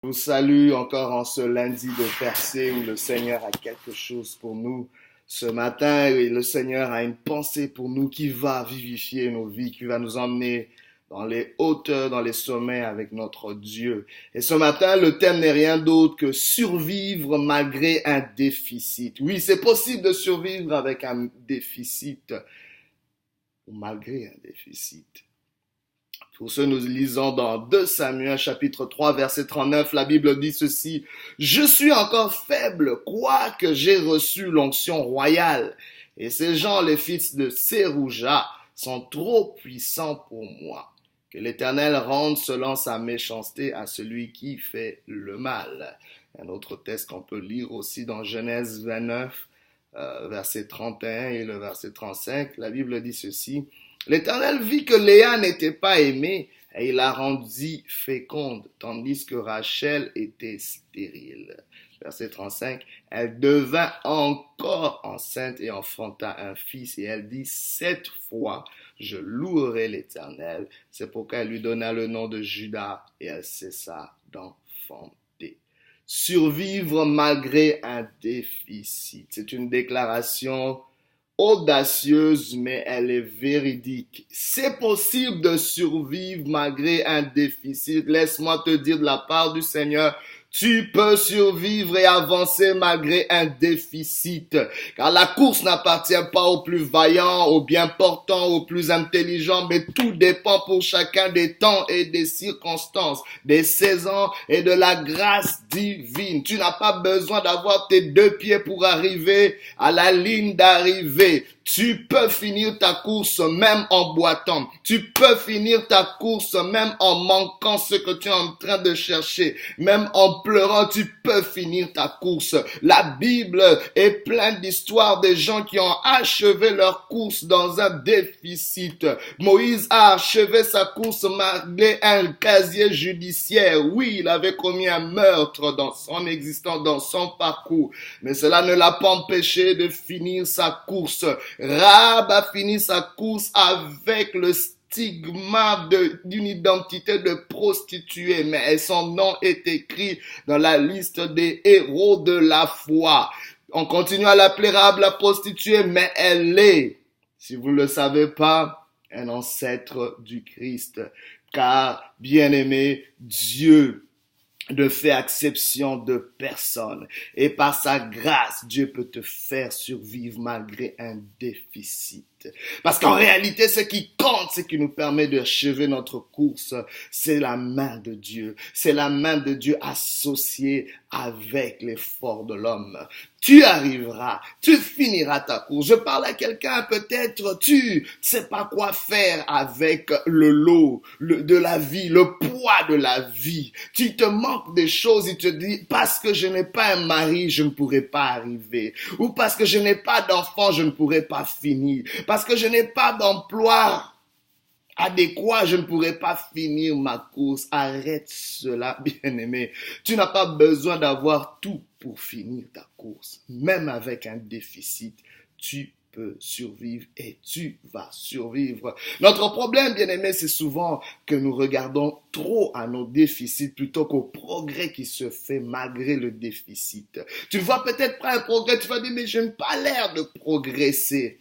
Je vous salue encore en ce lundi de percée où le Seigneur a quelque chose pour nous. Ce matin, et le Seigneur a une pensée pour nous qui va vivifier nos vies, qui va nous emmener dans les hauteurs, dans les sommets avec notre Dieu. Et ce matin, le thème n'est rien d'autre que survivre malgré un déficit. Oui, c'est possible de survivre avec un déficit ou malgré un déficit. Pour ce, nous lisons dans 2 Samuel chapitre 3 verset 39, la Bible dit ceci: Je suis encore faible, quoique j'ai reçu l'onction royale. Et ces gens, les fils de Sérouja, sont trop puissants pour moi. Que l'Éternel rende selon sa méchanceté à celui qui fait le mal. Un autre texte qu'on peut lire aussi dans Genèse 29, verset 31 et le verset 35, la Bible dit ceci: L'Éternel vit que Léa n'était pas aimée et il la rendit féconde, tandis que Rachel était stérile. Verset 35, elle devint encore enceinte et enfanta un fils, et elle dit: 7 fois je louerai l'Éternel. C'est pourquoi elle lui donna le nom de Judas, et elle cessa d'enfanter. Survivre malgré un déficit. C'est une déclaration audacieuse, mais elle est véridique. C'est possible de survivre malgré un déficit. Laisse-moi te dire de la part du Seigneur, tu peux survivre et avancer malgré un déficit. Car la course n'appartient pas aux plus vaillants, aux bien portants, aux plus intelligents, mais tout dépend pour chacun des temps et des circonstances, des saisons et de la grâce divine. Tu n'as pas besoin d'avoir tes 2 pieds pour arriver à la ligne d'arrivée. Tu peux finir ta course même en boitant. Tu peux finir ta course même en manquant ce que tu es en train de chercher. Même en pleurant, tu peux finir ta course. La Bible est pleine d'histoires de gens qui ont achevé leur course dans un déficit. Moïse a achevé sa course malgré un casier judiciaire. Oui, il avait commis un meurtre dans son existence, dans son parcours. Mais cela ne l'a pas empêché de finir sa course. Rahab a fini sa course avec le stigma d'une identité de prostituée, mais son nom est écrit dans la liste des héros de la foi. On continue à l'appeler Rahab la prostituée, mais elle est, si vous ne le savez pas, un ancêtre du Christ. Car, bien-aimé, Dieu ne fait exception de personne. Et par sa grâce, Dieu peut te faire survivre malgré un déficit. Parce qu'en réalité, ce qui compte, ce qui nous permet d'achever notre course, c'est la main de Dieu. C'est la main de Dieu associée avec l'effort de l'homme. Tu arriveras, tu finiras ta course. Je parle à quelqu'un, peut-être tu sais pas quoi faire avec le lot de la vie, le poids de la vie. Tu te manques des choses, il te dit, parce que je n'ai pas un mari, je ne pourrai pas arriver. Ou parce que je n'ai pas d'enfant, je ne pourrai pas finir. Parce que je n'ai pas d'emploi adéquat, je ne pourrai pas finir ma course. Arrête cela, bien-aimé. Tu n'as pas besoin d'avoir tout pour finir ta course. Même avec un déficit, tu peux survivre et tu vas survivre. Notre problème, bien-aimé, c'est souvent que nous regardons trop à nos déficits plutôt qu'au progrès qui se fait malgré le déficit. Tu vois peut-être pas un progrès, tu vas dire, mais je n'ai pas l'air de progresser.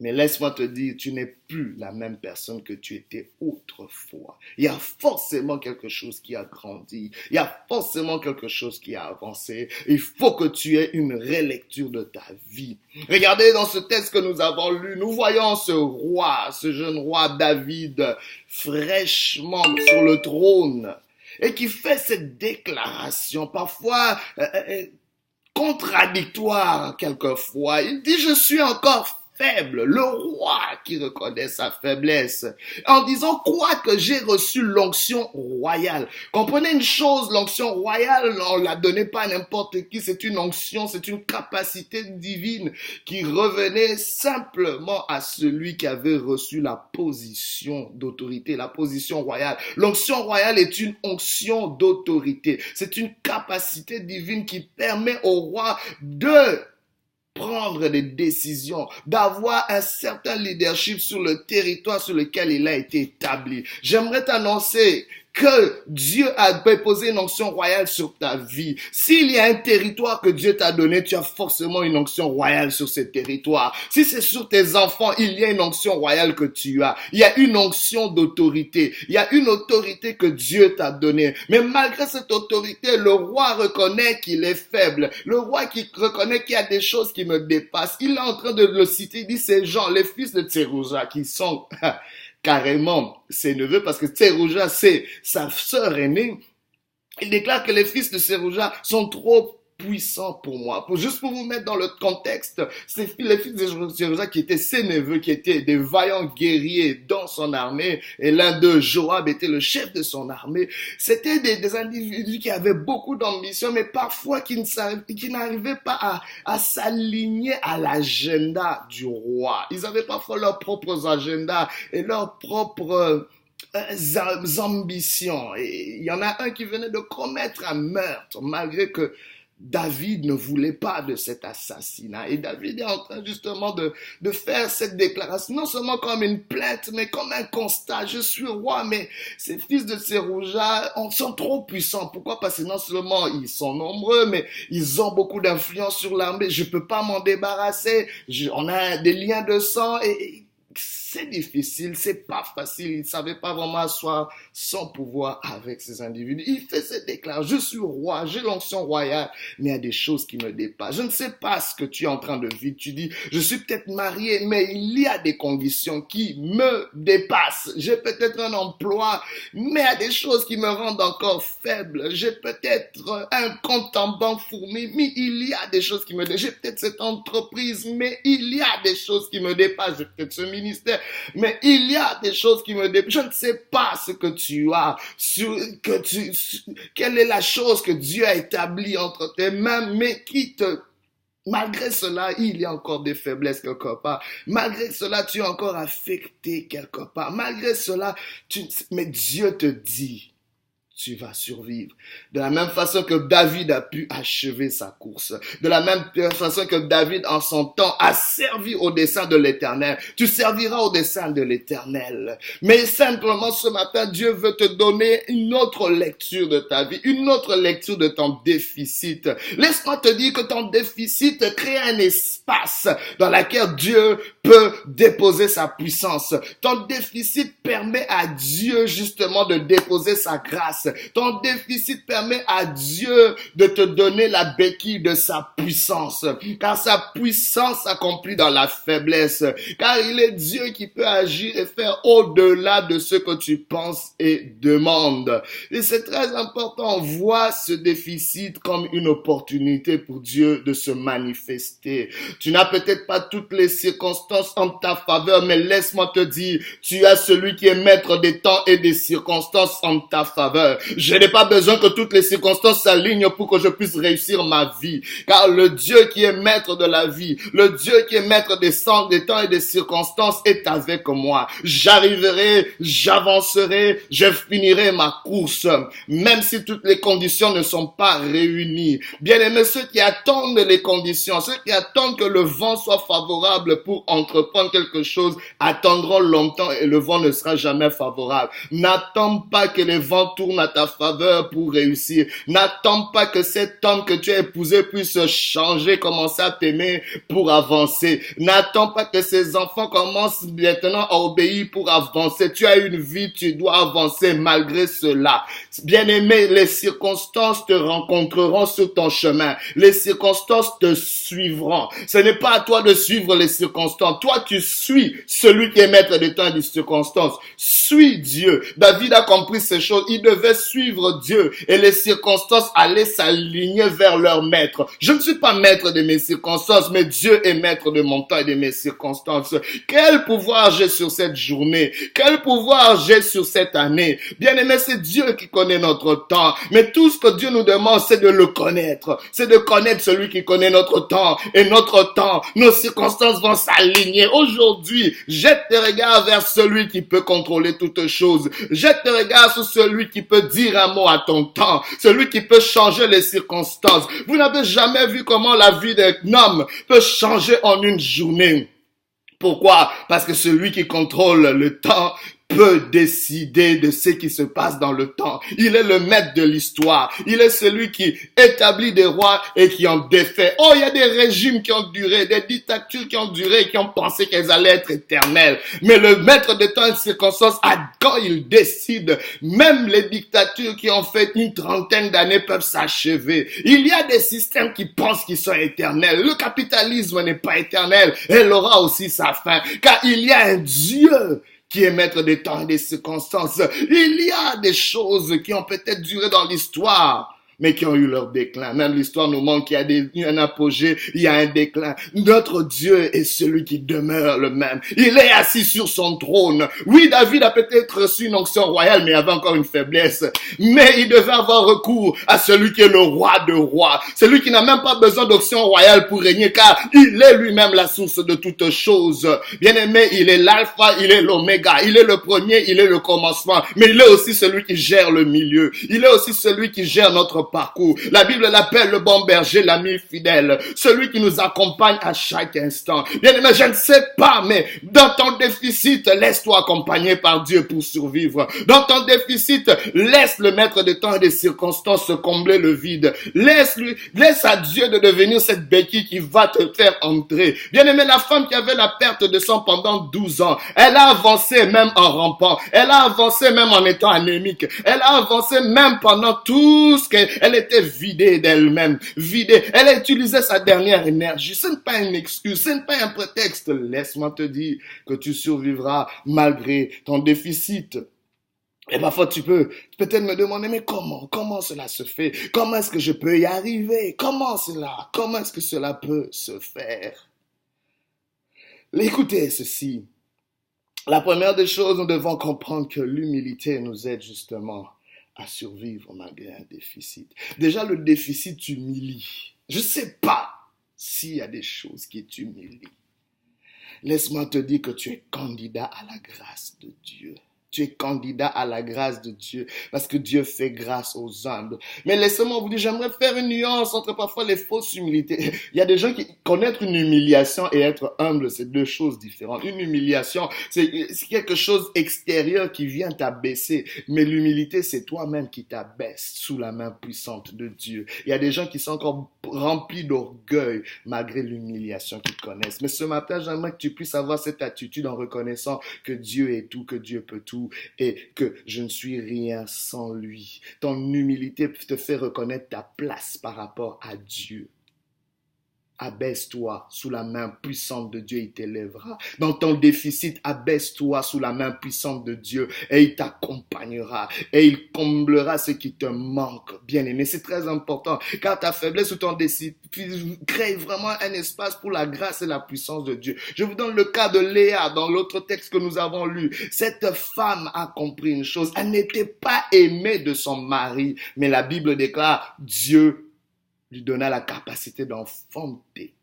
Mais laisse-moi te dire, tu n'es plus la même personne que tu étais autrefois. Il y a forcément quelque chose qui a grandi. Il y a forcément quelque chose qui a avancé. Il faut que tu aies une relecture de ta vie. Regardez dans ce texte que nous avons lu, nous voyons ce roi, ce jeune roi David, fraîchement sur le trône, et qui fait cette déclaration, parfois contradictoire quelquefois. Il dit, je suis encore faible, le roi qui reconnaît sa faiblesse, en disant quoi que j'ai reçu l'onction royale. Comprenez une chose, l'onction royale, on la donnait pas à n'importe qui, c'est une onction, c'est une capacité divine qui revenait simplement à celui qui avait reçu la position d'autorité, la position royale. L'onction royale est une onction d'autorité, c'est une capacité divine qui permet au roi de prendre des décisions, d'avoir un certain leadership sur le territoire sur lequel il a été établi. J'aimerais t'annoncer que Dieu a déposé une onction royale sur ta vie. S'il y a un territoire que Dieu t'a donné, tu as forcément une onction royale sur ce territoire. Si c'est sur tes enfants, il y a une onction royale que tu as. Il y a une onction d'autorité. Il y a une autorité que Dieu t'a donnée. Mais malgré cette autorité, le roi reconnaît qu'il est faible. Le roi qui reconnaît qu'il y a des choses qui me dépassent. Il est en train de le citer. Il dit, ces gens, les fils de Tserouja, qui sont carrément ses neveux, parce que Tserouja, c'est sa sœur aînée. Il déclare que les fils de Tserouja sont trop puissants pour moi. Juste pour vous mettre dans le contexte, c'est les fils de Tserouja qui étaient ses neveux, qui étaient des vaillants guerriers dans son armée, et l'un d'eux, Joab, était le chef de son armée. C'était des individus qui avaient beaucoup d'ambition, mais parfois qui n'arrivaient pas à s'aligner à l'agenda du roi. Ils avaient parfois leurs propres agendas et leurs propres ambitions. Et il y en a un qui venait de commettre un meurtre, malgré que David ne voulait pas de cet assassinat. Et David est en train justement de faire cette déclaration, non seulement comme une plainte, mais comme un constat. Je suis roi, mais ces fils de Tserouja sont trop puissants. Pourquoi? Parce que non seulement ils sont nombreux, mais ils ont beaucoup d'influence sur l'armée. Je peux pas m'en débarrasser. On a des liens de sang et c'est difficile, c'est pas facile. Il ne savait pas vraiment asseoir son pouvoir avec ces individus. Il fait cette déclaration, je suis roi, j'ai l'onction royale, mais il y a des choses qui me dépassent. Je ne sais pas ce que tu es en train de vivre. Tu dis, je suis peut-être marié, mais il y a des conditions qui me dépassent. J'ai peut-être un emploi, mais il y a des choses qui me rendent encore faible. J'ai peut-être un compte en banque fourni, mais il y a des choses qui me dépassent. J'ai peut-être cette entreprise, mais il y a des choses qui me dépassent. J'ai peut-être ce ministère, mais il y a des choses qui me dépassent. Je ne sais pas ce que tu as, quelle est la chose que Dieu a établie entre tes mains, mais malgré cela, il y a encore des faiblesses quelque part. Malgré cela, tu es encore affecté quelque part. Malgré cela, mais Dieu te dit, tu vas survivre. De la même façon que David a pu achever sa course. De la même façon que David, en son temps, a servi au dessein de l'Éternel. Tu serviras au dessein de l'Éternel. Mais simplement, ce matin, Dieu veut te donner une autre lecture de ta vie, une autre lecture de ton déficit. Laisse-moi te dire que ton déficit crée un espace dans lequel Dieu peut déposer sa puissance. Ton déficit permet à Dieu, justement, de déposer sa grâce. Ton déficit permet à Dieu de te donner la béquille de sa puissance. Car sa puissance s'accomplit dans la faiblesse. Car il est Dieu qui peut agir et faire au-delà de ce que tu penses et demandes. Et c'est très important. Vois ce déficit comme une opportunité pour Dieu de se manifester. Tu n'as peut-être pas toutes les circonstances en ta faveur, mais laisse-moi te dire, tu as celui qui est maître des temps et des circonstances en ta faveur. Je n'ai pas besoin que toutes les circonstances s'alignent pour que je puisse réussir ma vie. Car le Dieu qui est maître de la vie, le Dieu qui est maître des temps et des circonstances est avec moi. J'arriverai, j'avancerai, je finirai ma course, même si toutes les conditions ne sont pas réunies. Bien-aimés, ceux qui attendent les conditions, ceux qui attendent que le vent soit favorable pour entreprendre quelque chose, attendront longtemps et le vent ne sera jamais favorable. N'attends pas que les vents tournent à ta faveur pour réussir. N'attends pas que cet homme que tu as épousé puisse changer, commencer à t'aimer pour avancer. N'attends pas que ses enfants commencent maintenant à obéir pour avancer. Tu as une vie, tu dois avancer malgré cela. Bien-aimé, les circonstances te rencontreront sur ton chemin. Les circonstances te suivront. Ce n'est pas à toi de suivre les circonstances. Toi, tu suis celui qui est maître des temps et des circonstances. Suis Dieu. David a compris ces choses. Il devait suivre Dieu et les circonstances allaient s'aligner vers leur maître. Je ne suis pas maître de mes circonstances, mais Dieu est maître de mon temps et de mes circonstances. Quel pouvoir j'ai sur cette journée? Quel pouvoir j'ai sur cette année? Bien-aimé, c'est Dieu qui connaît notre temps. Mais tout ce que Dieu nous demande, c'est de le connaître. C'est de connaître celui qui connaît notre temps. Et notre temps, nos circonstances vont s'aligner. Aujourd'hui, jette tes regards vers celui qui peut contrôler toutes choses. Jette tes regards sur celui qui peut dire un mot à ton temps. Celui qui peut changer les circonstances. Vous n'avez jamais vu comment la vie d'un homme peut changer en une journée. Pourquoi? Parce que celui qui contrôle le temps peut décider de ce qui se passe dans le temps. Il est le maître de l'histoire. Il est celui qui établit des rois et qui en défait. Oh, il y a des régimes qui ont duré, des dictatures qui ont duré et qui ont pensé qu'elles allaient être éternelles. Mais le maître de temps et de circonstances, quand il décide, même les dictatures qui ont fait une trentaine d'années peuvent s'achever. Il y a des systèmes qui pensent qu'ils sont éternels. Le capitalisme n'est pas éternel. Elle aura aussi sa fin. Car il y a un Dieu qui est maître des temps et des circonstances. Il y a des choses qui ont peut-être duré dans l'histoire, mais qui ont eu leur déclin. Même l'histoire nous montre qu'il y a un apogée, il y a un déclin. Notre Dieu est celui qui demeure le même. Il est assis sur son trône. Oui, David a peut-être reçu une onction royale, mais il avait encore une faiblesse. Mais il devait avoir recours à celui qui est le roi de rois. Celui qui n'a même pas besoin d'onction royale pour régner, car il est lui-même la source de toutes choses. Bien-aimé, il est l'alpha, il est l'oméga. Il est le premier, il est le commencement. Mais il est aussi celui qui gère le milieu. Il est aussi celui qui gère notre parcours. La Bible l'appelle le bon berger, l'ami fidèle, celui qui nous accompagne à chaque instant. Bien aimé, je ne sais pas, mais dans ton déficit, laisse-toi accompagner par Dieu pour survivre. Dans ton déficit, laisse le maître des temps et des circonstances combler le vide. Laisse à Dieu de devenir cette béquille qui va te faire entrer. Bien aimé, la femme qui avait la perte de sang pendant 12 ans, elle a avancé même en rampant. Elle a avancé même en étant anémique. Elle a avancé même pendant tout ce qu'elle était vidée d'elle-même, vidée. Elle a utilisé sa dernière énergie. Ce n'est pas une excuse, ce n'est pas un prétexte. Laisse-moi te dire que tu survivras malgré ton déficit. Et parfois tu peux peut-être me demander, mais comment cela se fait? Comment est-ce que je peux y arriver? Comment est-ce que cela peut se faire? Écoutez ceci. La première des choses, nous devons comprendre que l'humilité nous aide justement à survivre malgré un déficit. Déjà, le déficit humilie. Je ne sais pas s'il y a des choses qui t'humilient. Laisse-moi te dire que tu es candidat à la grâce de Dieu. Tu es candidat à la grâce de Dieu parce que Dieu fait grâce aux humbles. Mais laissez-moi vous dire, j'aimerais faire une nuance entre parfois les fausses humilités. Il y a des gens qui connaître une humiliation et être humble, c'est deux choses différentes. Une humiliation, c'est quelque chose extérieur qui vient t'abaisser. Mais l'humilité, c'est toi-même qui t'abaisse sous la main puissante de Dieu. Il y a des gens qui sont encore remplis d'orgueil malgré l'humiliation qu'ils connaissent. Mais ce matin, j'aimerais que tu puisses avoir cette attitude en reconnaissant que Dieu est tout, que Dieu peut tout, et que je ne suis rien sans lui. Ton humilité te fait reconnaître ta place par rapport à Dieu. Abaisse-toi sous la main puissante de Dieu, il t'élèvera. Dans ton déficit, abaisse-toi sous la main puissante de Dieu et il t'accompagnera et il comblera ce qui te manque. Bien-aimé, c'est très important car ta faiblesse ou ton déficit crée vraiment un espace pour la grâce et la puissance de Dieu. Je vous donne le cas de Léa dans l'autre texte que nous avons lu. Cette femme a compris une chose, elle n'était pas aimée de son mari, mais la Bible déclare Dieu lui donna la capacité d'enfanter.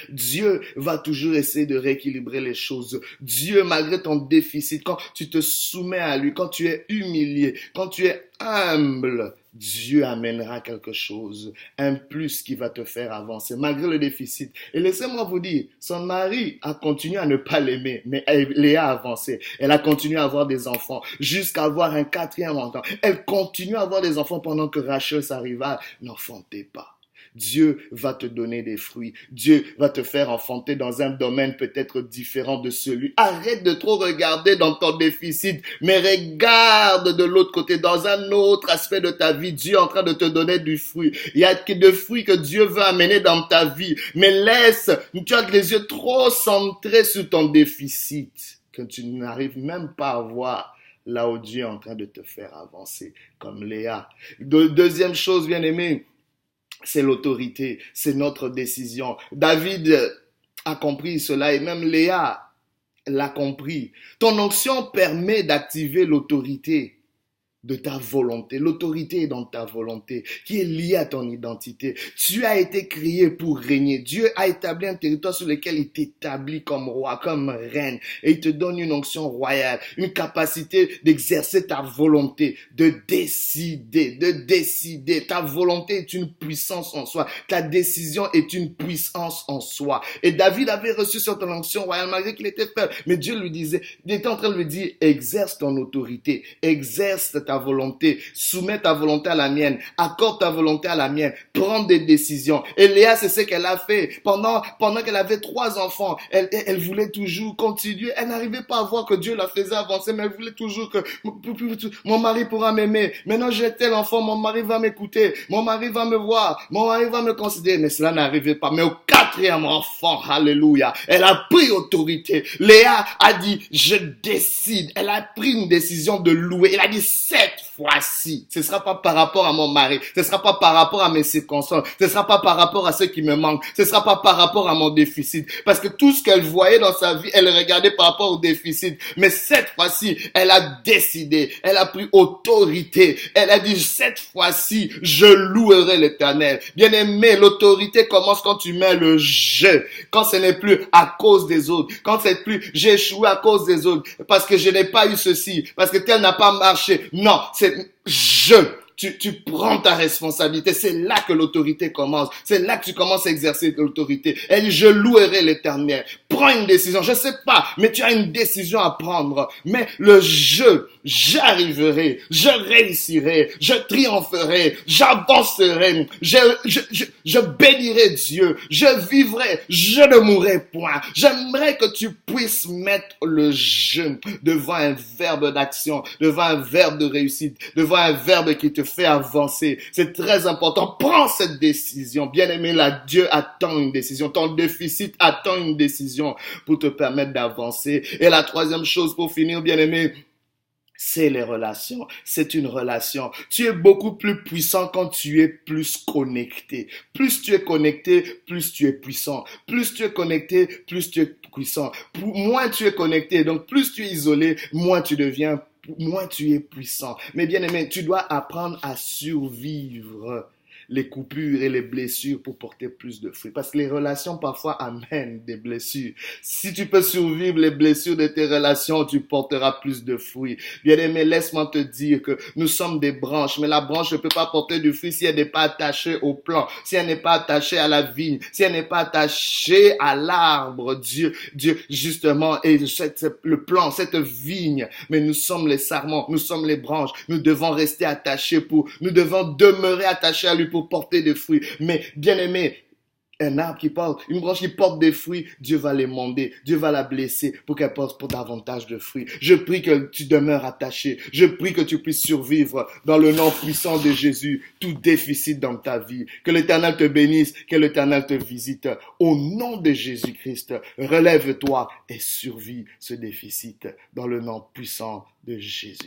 Dieu va toujours essayer de rééquilibrer les choses. Dieu, malgré ton déficit, quand tu te soumets à lui, quand tu es humilié, quand tu es humble, Dieu amènera quelque chose, un plus qui va te faire avancer, malgré le déficit. Et laissez-moi vous dire, son mari a continué à ne pas l'aimer, mais Léa a avancé. Elle a continué à avoir des enfants, jusqu'à avoir un quatrième enfant. Elle continue à avoir des enfants pendant que Rachel, sa rivale, n'enfantait pas. Dieu va te donner des fruits. Dieu va te faire enfanter dans un domaine peut-être différent de celui. Arrête de trop regarder dans ton déficit, mais regarde de l'autre côté, dans un autre aspect de ta vie. Dieu est en train de te donner du fruit. Il y a des fruits que Dieu veut amener dans ta vie. Mais tu as les yeux trop centrés sur ton déficit, que tu n'arrives même pas à voir là où Dieu est en train de te faire avancer, comme Léa. Deuxième chose, bien aimé, c'est l'autorité, c'est notre décision. David a compris cela et même Léa l'a compris. Ton onction permet d'activer l'autorité de ta volonté. L'autorité est dans ta volonté, qui est liée à ton identité. Tu as été créé pour régner. Dieu a établi un territoire sur lequel il t'établit comme roi, comme reine. Et il te donne une onction royale, une capacité d'exercer ta volonté, de décider. Ta volonté est une puissance en soi. Ta décision est une puissance en soi. Et David avait reçu cette onction royale malgré qu'il était faible. Mais Dieu lui disait, il était en train de lui dire, exerce ton autorité, exerce ta volonté, soumets ta volonté à la mienne, accorde ta volonté à la mienne, prends des décisions. Et Léa, c'est ce qu'elle a fait. Pendant qu'elle avait 3 enfants, elle voulait toujours continuer. Elle n'arrivait pas à voir que Dieu la faisait avancer, mais elle voulait toujours que mon mari pourra m'aimer. Maintenant, j'ai tel enfant, mon mari va m'écouter, mon mari va me voir, mon mari va me considérer. Mais cela n'arrivait pas. Mais au 4e enfant, alléluia, elle a pris autorité. Léa a dit, je décide. Elle a pris une décision de louer. Elle a dit, cette fois-ci, ce ne sera pas par rapport à mon mari, ce ne sera pas par rapport à mes circonstances, ce ne sera pas par rapport à ce qui me manque, ce ne sera pas par rapport à mon déficit. Parce que tout ce qu'elle voyait dans sa vie, elle regardait par rapport au déficit. Mais cette fois-ci, elle a décidé, elle a pris autorité. Elle a dit, cette fois-ci, je louerai l'Éternel. Bien-aimé, l'autorité commence quand tu mets le je. Quand ce n'est plus à cause des autres. Quand c'est plus, j'ai échoué à cause des autres. Parce que je n'ai pas eu ceci. Parce que tel n'a pas marché. Non, c'est je. Tu prends ta responsabilité. C'est là que l'autorité commence. C'est là que tu commences à exercer l'autorité. Elle dit, je louerai l'Éternel. Prends une décision. Je sais pas, mais tu as une décision à prendre. Mais le j'arriverai, je réussirai, je triompherai, j'avancerai, je bénirai Dieu, je vivrai, je ne mourrai point. J'aimerais que tu puisses mettre le je devant un verbe d'action, devant un verbe de réussite, devant un verbe qui te fait avancer. C'est très important. Prends cette décision. Bien-aimé, là, Dieu attend une décision. Ton déficit attend une décision pour te permettre d'avancer. Et la 3e chose pour finir, bien-aimé, c'est les relations. C'est une relation. Tu es beaucoup plus puissant quand tu es plus connecté. Plus tu es connecté, plus tu es puissant. Plus tu es connecté, plus tu es puissant. Moins tu es connecté, donc plus tu es isolé, moins tu es puissant. Mais bien aimé, tu dois apprendre à survivre les coupures et les blessures pour porter plus de fruits. Parce que les relations parfois amènent des blessures. Si tu peux survivre les blessures de tes relations, tu porteras plus de fruits. Bien-aimé, laisse-moi te dire que nous sommes des branches, mais la branche ne peut pas porter du fruit si elle n'est pas attachée au plant, si elle n'est pas attachée à la vigne, si elle n'est pas attachée à l'arbre. Dieu, justement, est le plant, cette vigne. Mais nous sommes les sarments, nous sommes les branches. Nous devons rester attachés nous devons demeurer attachés à lui pour porter des fruits. Mais bien aimé, un arbre qui porte, une branche qui porte des fruits, Dieu va l'émonder, Dieu va la blesser pour qu'elle porte pour davantage de fruits. Je prie que tu demeures attaché. Je prie que tu puisses survivre dans le nom puissant de Jésus, tout déficit dans ta vie. Que l'Éternel te bénisse, que l'Éternel te visite. Au nom de Jésus-Christ, relève-toi et survis ce déficit dans le nom puissant de Jésus.